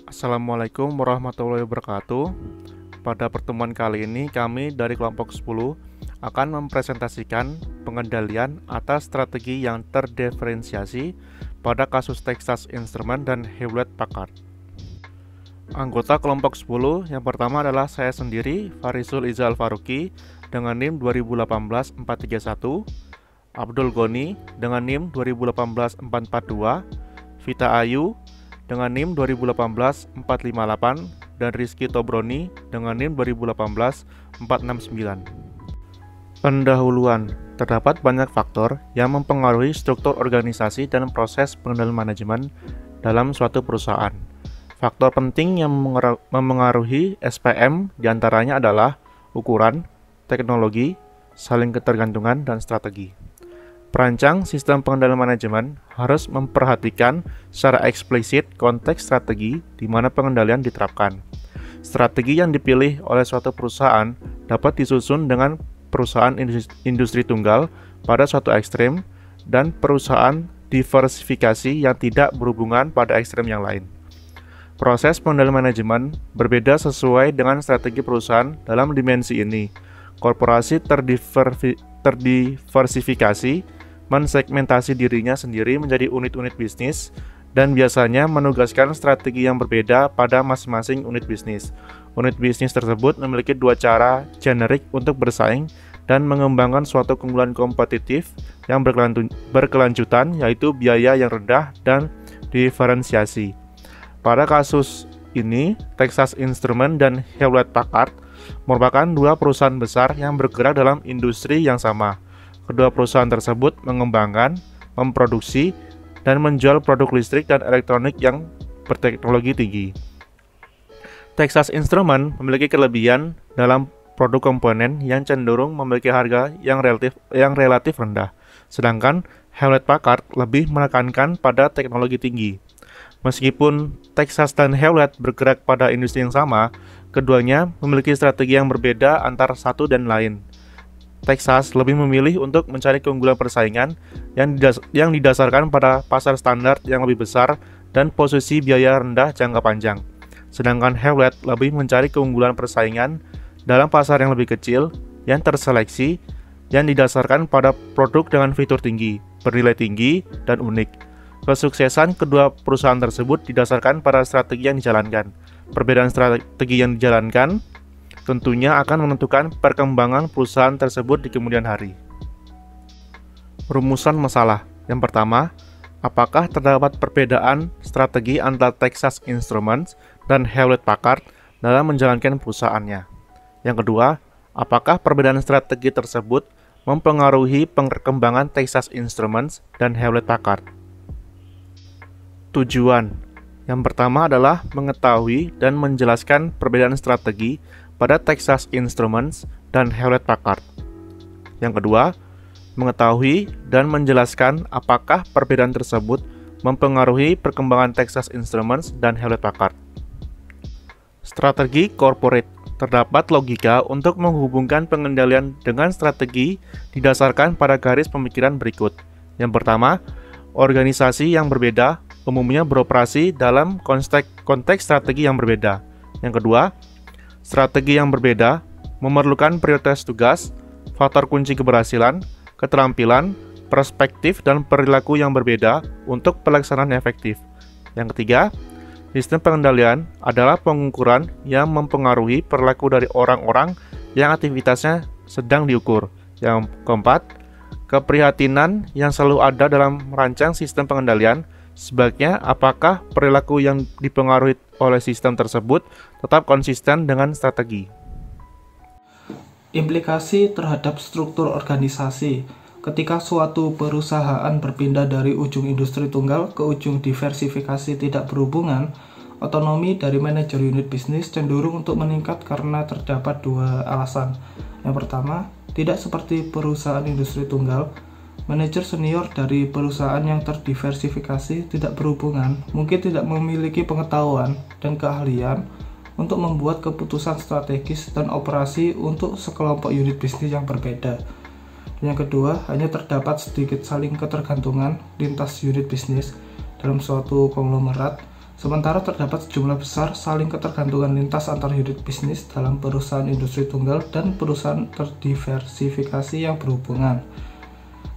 Assalamualaikum warahmatullahi wabarakatuh. Pada pertemuan kali ini kami dari kelompok 10 akan mempresentasikan pengendalian atas strategi yang terdiferensiasi pada kasus Texas Instruments dan Hewlett-Packard. Anggota kelompok 10 yang pertama adalah saya sendiri, Farisul Izal Faruqi dengan NIM 2018-431, Abdul Goni dengan NIM 2018-442, Vita Ayu dengan NIM 2018-458, dan Rizky Tobroni dengan NIM 2018-469. Pendahuluan. Terdapat banyak faktor yang mempengaruhi struktur organisasi dan proses pengendalian manajemen dalam suatu perusahaan. Faktor penting yang memengaruhi SPM diantaranya adalah ukuran, teknologi, saling ketergantungan, dan strategi. Perancang sistem pengendalian manajemen harus memperhatikan secara eksplisit konteks strategi di mana pengendalian diterapkan. Strategi yang dipilih oleh suatu perusahaan dapat disusun dengan perusahaan industri tunggal pada suatu ekstrem dan perusahaan diversifikasi yang tidak berhubungan pada ekstrem yang lain. Proses pengendalian manajemen berbeda sesuai dengan strategi perusahaan dalam dimensi ini. Korporasi terdiversifikasi mensegmentasi dirinya sendiri menjadi unit-unit bisnis dan biasanya menugaskan strategi yang berbeda pada masing-masing unit bisnis. Unit bisnis tersebut memiliki dua cara generik untuk bersaing dan mengembangkan suatu keunggulan kompetitif yang berkelanjutan, yaitu biaya yang rendah dan diferensiasi. Pada kasus ini, Texas Instruments dan Hewlett-Packard merupakan dua perusahaan besar yang bergerak dalam industri yang sama. Kedua perusahaan tersebut mengembangkan, memproduksi, dan menjual produk listrik dan elektronik yang berteknologi tinggi. Texas Instruments memiliki kelebihan dalam produk komponen yang cenderung memiliki harga yang relatif rendah, sedangkan Hewlett-Packard lebih menekankan pada teknologi tinggi. Meskipun Texas dan Hewlett bergerak pada industri yang sama, keduanya memiliki strategi yang berbeda antara satu dan lain. Texas lebih memilih untuk mencari keunggulan persaingan yang didasarkan pada pasar standar yang lebih besar dan posisi biaya rendah jangka panjang. Sedangkan Hewlett lebih mencari keunggulan persaingan dalam pasar yang lebih kecil, yang terseleksi, yang didasarkan pada produk dengan fitur tinggi, bernilai tinggi, dan unik. Kesuksesan kedua perusahaan tersebut didasarkan pada strategi yang dijalankan. Perbedaan strategi yang dijalankan tentunya akan menentukan perkembangan perusahaan tersebut di kemudian hari. Rumusan masalah. Yang pertama, apakah terdapat perbedaan strategi antara Texas Instruments dan Hewlett-Packard dalam menjalankan perusahaannya? Yang kedua, apakah perbedaan strategi tersebut mempengaruhi perkembangan Texas Instruments dan Hewlett-Packard? Tujuan. Yang pertama adalah mengetahui dan menjelaskan perbedaan strategi pada Texas Instruments dan Hewlett-Packard. Yang kedua, mengetahui dan menjelaskan apakah perbedaan tersebut mempengaruhi perkembangan Texas Instruments dan Hewlett-Packard. Strategi corporate. Terdapat logika untuk menghubungkan pengendalian dengan strategi didasarkan pada garis pemikiran berikut. Yang pertama, organisasi yang berbeda umumnya beroperasi dalam konteks strategi yang berbeda. Yang kedua, strategi yang berbeda memerlukan prioritas tugas, faktor kunci keberhasilan, keterampilan, perspektif, dan perilaku yang berbeda untuk pelaksanaan efektif. Yang ketiga, sistem pengendalian adalah pengukuran yang mempengaruhi perilaku dari orang-orang yang aktivitasnya sedang diukur. Yang keempat, keprihatinan yang selalu ada dalam merancang sistem pengendalian. Sebaliknya, apakah perilaku yang dipengaruhi oleh sistem tersebut tetap konsisten dengan strategi? Implikasi terhadap struktur organisasi. Ketika suatu perusahaan berpindah dari ujung industri tunggal ke ujung diversifikasi tidak berhubungan, otonomi dari manajer unit bisnis cenderung untuk meningkat karena terdapat dua alasan. Yang pertama, tidak seperti perusahaan industri tunggal, manajer senior dari perusahaan yang terdiversifikasi tidak berhubungan mungkin tidak memiliki pengetahuan dan keahlian untuk membuat keputusan strategis dan operasi untuk sekelompok unit bisnis yang berbeda. Dan yang kedua, hanya terdapat sedikit saling ketergantungan lintas unit bisnis dalam suatu konglomerat, sementara terdapat sejumlah besar saling ketergantungan lintas antar unit bisnis dalam perusahaan industri tunggal dan perusahaan terdiversifikasi yang berhubungan.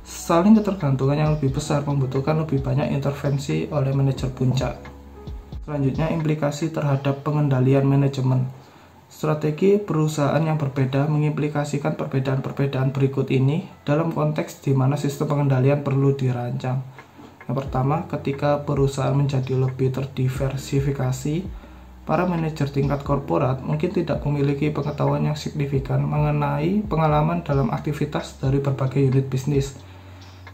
Saling ketergantungan yang lebih besar membutuhkan lebih banyak intervensi oleh manajer puncak. Selanjutnya, implikasi terhadap pengendalian manajemen. Strategi perusahaan yang berbeda mengimplikasikan perbedaan-perbedaan berikut ini dalam konteks di mana sistem pengendalian perlu dirancang. Yang pertama, ketika perusahaan menjadi lebih terdiversifikasi, para manajer tingkat korporat mungkin tidak memiliki pengetahuan yang signifikan mengenai pengalaman dalam aktivitas dari berbagai unit bisnis.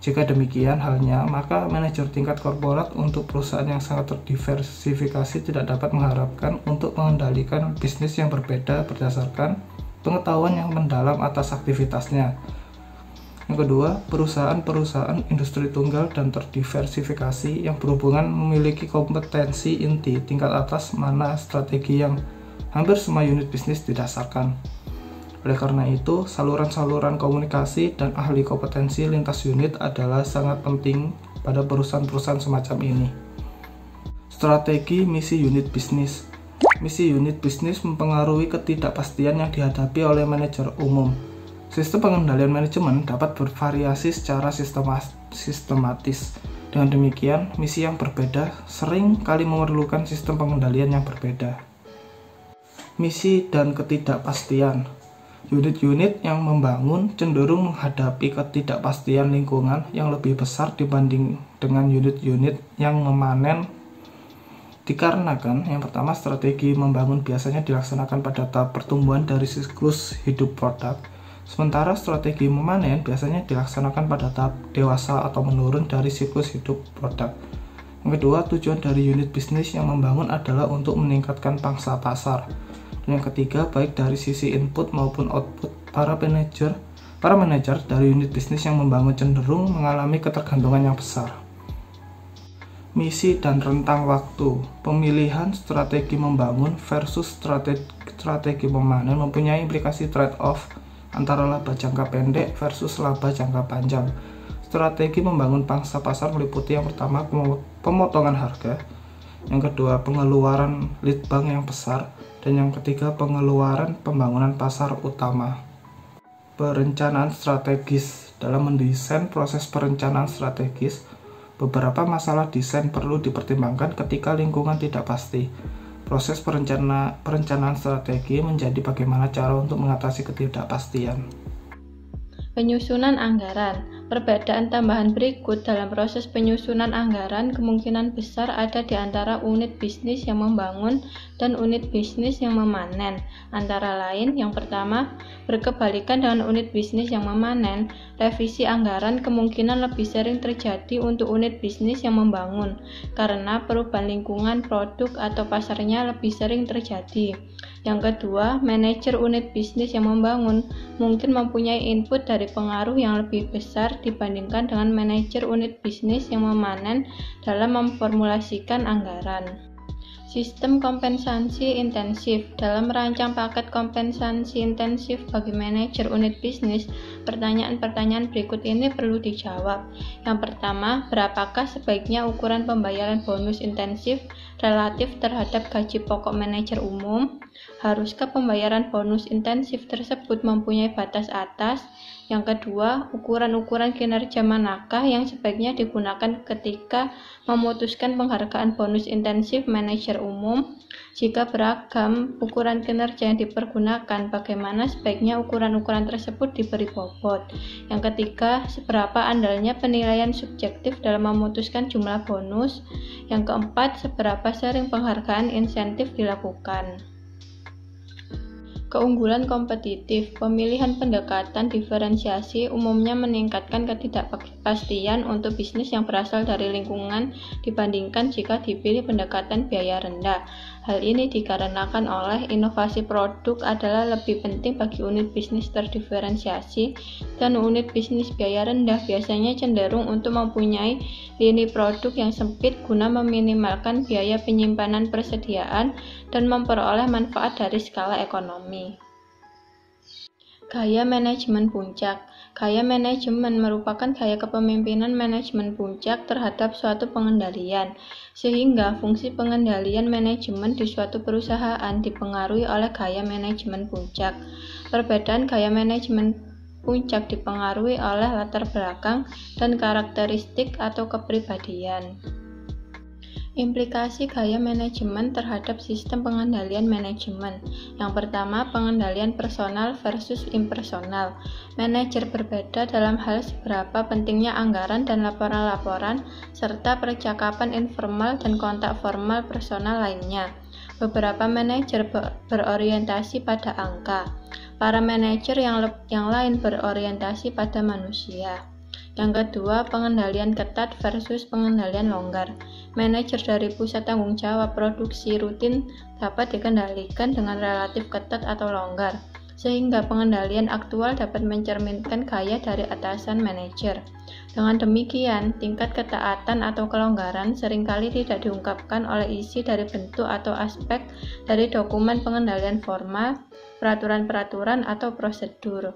Jika demikian halnya, maka manajer tingkat korporat untuk perusahaan yang sangat terdiversifikasi tidak dapat mengharapkan untuk mengendalikan bisnis yang berbeda berdasarkan pengetahuan yang mendalam atas aktivitasnya. Yang kedua, perusahaan-perusahaan industri tunggal dan terdiversifikasi yang berhubungan memiliki kompetensi inti tingkat atas mana strategi yang hampir semua unit bisnis didasarkan. Oleh karena itu, saluran-saluran komunikasi dan ahli kompetensi lintas unit adalah sangat penting pada perusahaan-perusahaan semacam ini. Strategi misi unit bisnis. Misi unit bisnis mempengaruhi ketidakpastian yang dihadapi oleh manajer umum. Sistem pengendalian manajemen dapat bervariasi secara sistematis. Dengan demikian, misi yang berbeda sering kali memerlukan sistem pengendalian yang berbeda. Misi dan ketidakpastian. Unit-unit yang membangun cenderung menghadapi ketidakpastian lingkungan yang lebih besar dibanding dengan unit-unit yang memanen. Dikarenakan, yang pertama, strategi membangun biasanya dilaksanakan pada tahap pertumbuhan dari siklus hidup produk, sementara strategi memanen biasanya dilaksanakan pada tahap dewasa atau menurun dari siklus hidup produk. Yang kedua, tujuan dari unit bisnis yang membangun adalah untuk meningkatkan pangsa pasar. Dan yang ketiga, baik dari sisi input maupun output, para manajer dari unit bisnis yang membangun cenderung mengalami ketergantungan yang besar. Misi dan rentang waktu. Pemilihan strategi membangun versus strategi memanen mempunyai implikasi trade-off antara laba jangka pendek versus laba jangka panjang. Strategi membangun pangsa pasar meliputi yang pertama, pemotongan harga, yang kedua, pengeluaran lead bank yang besar, dan yang ketiga, pengeluaran pembangunan pasar utama. Perencanaan strategis. Dalam mendesain proses perencanaan strategis, beberapa masalah desain perlu dipertimbangkan ketika lingkungan tidak pasti. Proses perencanaan strategi menjadi bagaimana cara untuk mengatasi ketidakpastian. Penyusunan anggaran. Perbedaan tambahan berikut dalam proses penyusunan anggaran kemungkinan besar ada di antara unit bisnis yang membangun dan unit bisnis yang memanen. Antara lain, yang pertama, berkebalikan dengan unit bisnis yang memanen, revisi anggaran kemungkinan lebih sering terjadi untuk unit bisnis yang membangun, karena perubahan lingkungan produk atau pasarnya lebih sering terjadi. Yang kedua, manajer unit bisnis yang membangun mungkin mempunyai input dari pengaruh yang lebih besar dibandingkan dengan manajer unit bisnis yang memanen dalam memformulasikan anggaran. Sistem kompensasi intensif. Dalam merancang paket kompensasi intensif bagi manajer unit bisnis, pertanyaan-pertanyaan berikut ini perlu dijawab. Yang pertama, berapakah sebaiknya ukuran pembayaran bonus intensif relatif terhadap gaji pokok manajer umum? Haruskah pembayaran bonus intensif tersebut mempunyai batas atas? Yang kedua, ukuran-ukuran kinerja manakah yang sebaiknya digunakan ketika memutuskan penghargaan bonus intensif manajer umum? Jika beragam ukuran kinerja yang dipergunakan, bagaimana sebaiknya ukuran-ukuran tersebut diberi bobot? Yang ketiga, seberapa andalnya penilaian subjektif dalam memutuskan jumlah bonus? Yang keempat, seberapa sering penghargaan insentif dilakukan? Keunggulan kompetitif. Pemilihan pendekatan diferensiasi umumnya meningkatkan ketidakpastian untuk bisnis yang berasal dari lingkungan dibandingkan jika dipilih pendekatan biaya rendah. Hal ini dikarenakan oleh inovasi produk adalah lebih penting bagi unit bisnis terdiferensiasi, dan unit bisnis biaya rendah biasanya cenderung untuk mempunyai lini produk yang sempit guna meminimalkan biaya penyimpanan persediaan dan memperoleh manfaat dari skala ekonomi. Gaya manajemen puncak. Gaya manajemen merupakan gaya kepemimpinan manajemen puncak terhadap suatu pengendalian, sehingga fungsi pengendalian manajemen di suatu perusahaan dipengaruhi oleh gaya manajemen puncak. Perbedaan gaya manajemen puncak dipengaruhi oleh latar belakang dan karakteristik atau kepribadian. Implikasi gaya manajemen terhadap sistem pengendalian manajemen. Yang pertama, pengendalian personal versus impersonal. Manajer berbeda dalam hal seberapa pentingnya anggaran dan laporan-laporan, serta percakapan informal dan kontak formal personal lainnya. Beberapa manajer berorientasi pada angka. Para manajer yang lain berorientasi pada manusia. Yang kedua, pengendalian ketat versus pengendalian longgar. Manajer dari pusat tanggung jawab produksi rutin dapat dikendalikan dengan relatif ketat atau longgar, sehingga pengendalian aktual dapat mencerminkan gaya dari atasan manajer. Dengan demikian, tingkat ketaatan atau kelonggaran seringkali tidak diungkapkan oleh isi dari bentuk atau aspek dari dokumen pengendalian formal, peraturan-peraturan, atau prosedur.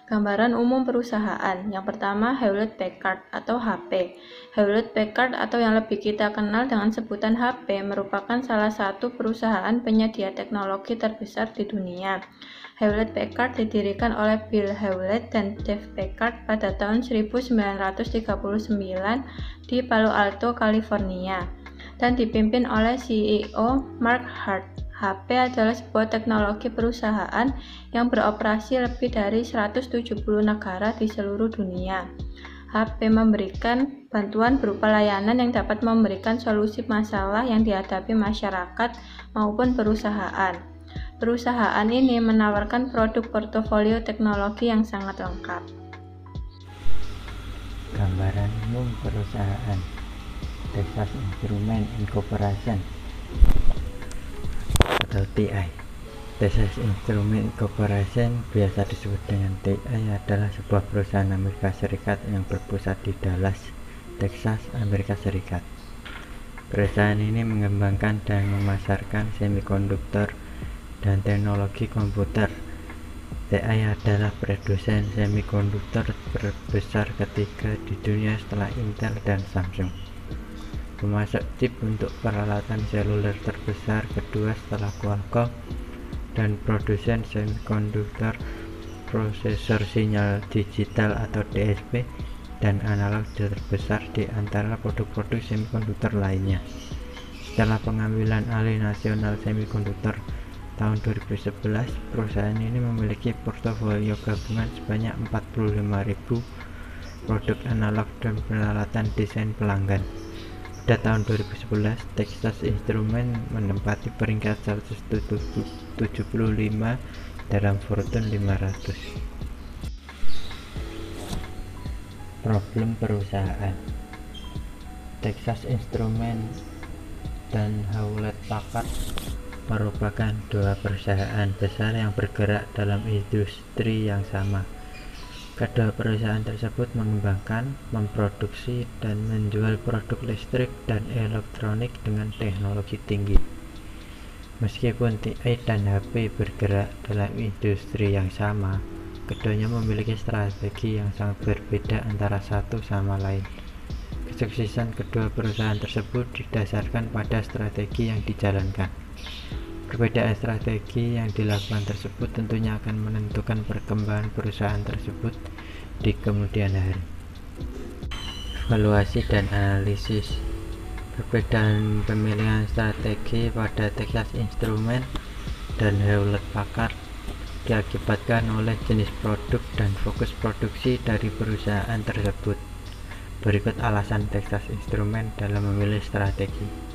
Gambaran umum perusahaan. Yang pertama, Hewlett-Packard atau HP. Hewlett-Packard atau yang lebih kita kenal dengan sebutan HP merupakan salah satu perusahaan penyedia teknologi terbesar di dunia. Hewlett-Packard didirikan oleh Bill Hewlett dan Dave Packard pada tahun 1939 di Palo Alto, California, dan dipimpin oleh CEO Mark Hart. HP adalah sebuah teknologi perusahaan yang beroperasi lebih dari 170 negara di seluruh dunia. HP memberikan bantuan berupa layanan yang dapat memberikan solusi masalah yang dihadapi masyarakat maupun perusahaan. Perusahaan ini menawarkan produk portofolio teknologi yang sangat lengkap. Gambaran umum perusahaan. Texas Instruments Incorporation atau TI. Texas Instruments Corporation, biasa disebut dengan TI, adalah sebuah perusahaan Amerika Serikat yang berpusat di Dallas, Texas, Amerika Serikat. Perusahaan ini mengembangkan dan memasarkan semikonduktor dan teknologi komputer. TI adalah produsen semikonduktor terbesar ketiga di dunia setelah Intel dan Samsung. Pemasok chip untuk peralatan seluler terbesar kedua setelah Qualcomm, dan produsen semikonduktor prosesor sinyal digital atau DSP dan analog terbesar di antara produk-produk semikonduktor lainnya. Setelah pengambilan alih National Semiconductor tahun 2011, perusahaan ini memiliki portofolio gabungan sebanyak 45.000 produk analog dan peralatan desain pelanggan. Pada tahun 2011, Texas Instruments menempati peringkat 175 dalam Fortune 500. Problem perusahaan. Texas Instruments dan Hewlett-Packard merupakan dua perusahaan besar yang bergerak dalam industri yang sama. Kedua perusahaan tersebut mengembangkan, memproduksi, dan menjual produk listrik dan elektronik dengan teknologi tinggi. Meskipun TI dan HP bergerak dalam industri yang sama, keduanya memiliki strategi yang sangat berbeda antara satu sama lain. Kesuksesan kedua perusahaan tersebut didasarkan pada strategi yang dijalankan. Perbedaan strategi yang dilakukan tersebut tentunya akan menentukan perkembangan perusahaan tersebut di kemudian hari. Evaluasi dan analisis. Perbedaan pemilihan strategi pada Texas Instruments dan Hewlett-Packard diakibatkan oleh jenis produk dan fokus produksi dari perusahaan tersebut. Berikut alasan Texas Instruments dalam memilih strategi.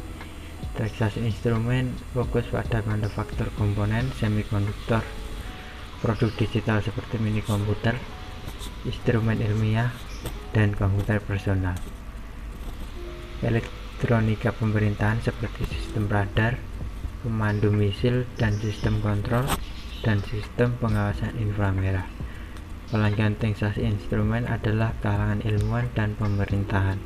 Texas Instruments fokus pada manufaktur komponen semikonduktor, produk digital seperti mini komputer, instrumen ilmiah, dan komputer personal. Elektronika pemerintahan seperti sistem radar, pemandu misil, dan sistem kontrol, dan sistem pengawasan inframerah. Pelanggan Texas Instruments adalah kalangan ilmuwan dan pemerintahan.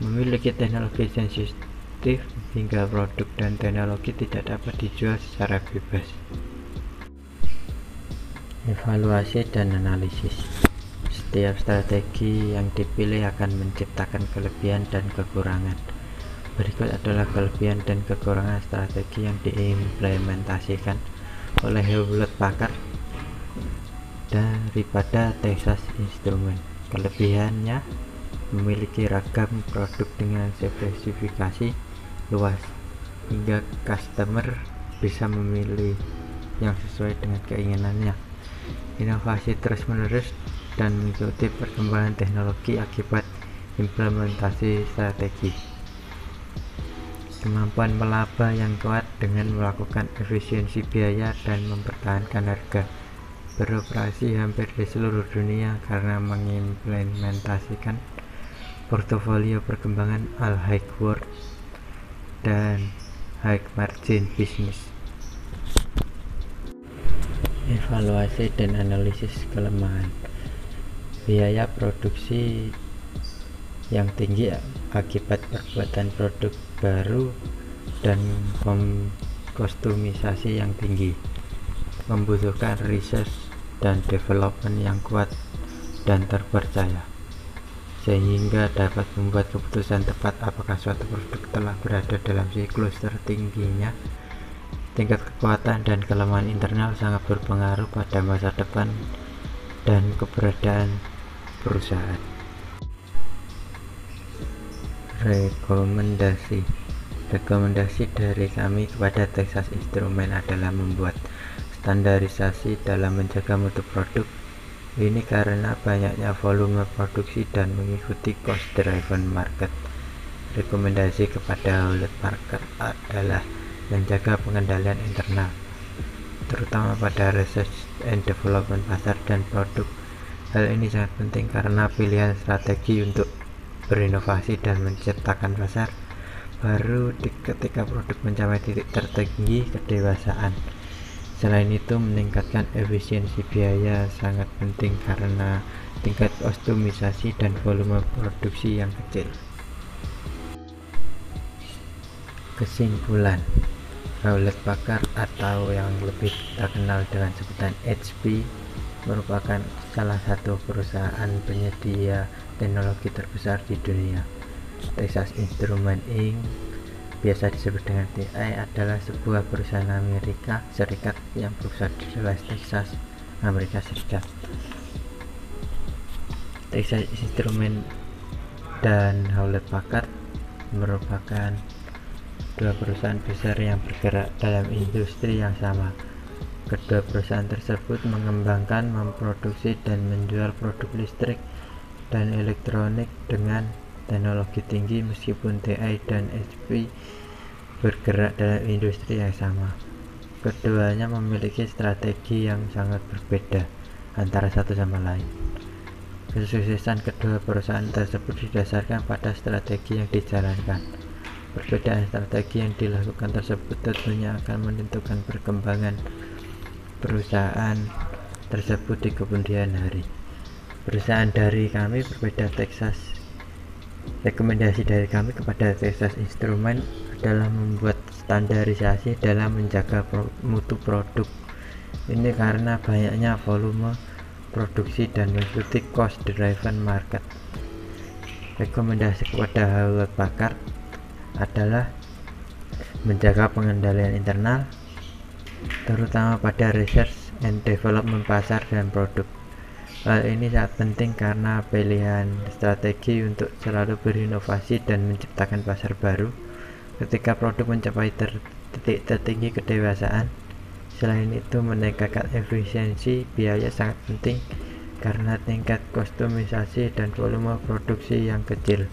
Memiliki teknologi sensitif hingga produk dan teknologi tidak dapat dijual secara bebas. Evaluasi dan analisis. Setiap strategi yang dipilih akan menciptakan kelebihan dan kekurangan. Berikut adalah kelebihan dan kekurangan strategi yang diimplementasikan oleh Hewlett-Packard daripada Texas Instruments. Kelebihannya memiliki ragam produk dengan spesifikasi luas hingga customer bisa memilih yang sesuai dengan keinginannya. Inovasi terus-menerus dan mengikuti perkembangan teknologi akibat implementasi strategi. Kemampuan melaba yang kuat dengan melakukan efisiensi biaya dan mempertahankan harga. Beroperasi hampir di seluruh dunia karena mengimplementasikan portofolio perkembangan high growth dan high margin business. Evaluasi dan analisis kelemahan. Biaya produksi yang tinggi akibat perbuatan produk baru dan kostumisasi yang tinggi membutuhkan research dan development yang kuat dan terpercaya sehingga dapat membuat keputusan tepat apakah suatu produk telah berada dalam siklus tertingginya. Tingkat kekuatan dan kelemahan internal sangat berpengaruh pada masa depan dan keberadaan perusahaan. Rekomendasi dari kami kepada Texas Instruments adalah membuat standarisasi dalam menjaga mutu produk. Ini karena banyaknya volume produksi dan mengikuti cost driven market. Rekomendasi kepada Hewlett-Packard adalah menjaga pengendalian internal, terutama pada research and development pasar dan produk. Hal ini sangat penting karena pilihan strategi untuk berinovasi dan menciptakan pasar baru ketika produk mencapai titik tertinggi kedewasaan. Selain itu, meningkatkan efisiensi biaya sangat penting karena tingkat optimisasi dan volume produksi yang kecil. Kesimpulan, Hewlett-Packard atau yang lebih terkenal dengan sebutan HP merupakan salah satu perusahaan penyedia teknologi terbesar di dunia. Texas Instruments Inc. biasa disebut dengan TI adalah sebuah perusahaan Amerika Serikat yang berpusat di Dallas, Texas, Amerika Serikat. Texas Instruments dan Hewlett-Packard merupakan dua perusahaan besar yang bergerak dalam industri yang sama. Kedua perusahaan tersebut mengembangkan, memproduksi, dan menjual produk listrik dan elektronik dengan teknologi tinggi. Meskipun TI dan HP bergerak dalam industri yang sama, keduanya memiliki strategi yang sangat berbeda antara satu sama lain. Kesuksesan kedua perusahaan tersebut didasarkan pada strategi yang dijalankan. Perbedaan strategi yang dilakukan tersebut tentunya akan menentukan perkembangan perusahaan tersebut di kemudian hari. Perusahaan dari kami berbeda. Rekomendasi dari kami kepada Texas Instruments adalah membuat standarisasi dalam menjaga mutu produk. Ini karena banyaknya volume produksi dan mengikuti cost driven market. Rekomendasi kepada Hewlett-Packard adalah menjaga pengendalian internal, terutama pada research and development pasar dan produk. Hal ini sangat penting karena pilihan strategi untuk selalu berinovasi dan menciptakan pasar baru ketika produk mencapai titik tertinggi kedewasaan. Selain itu, meningkatkan efisiensi biaya sangat penting karena tingkat kostumisasi dan volume produksi yang kecil.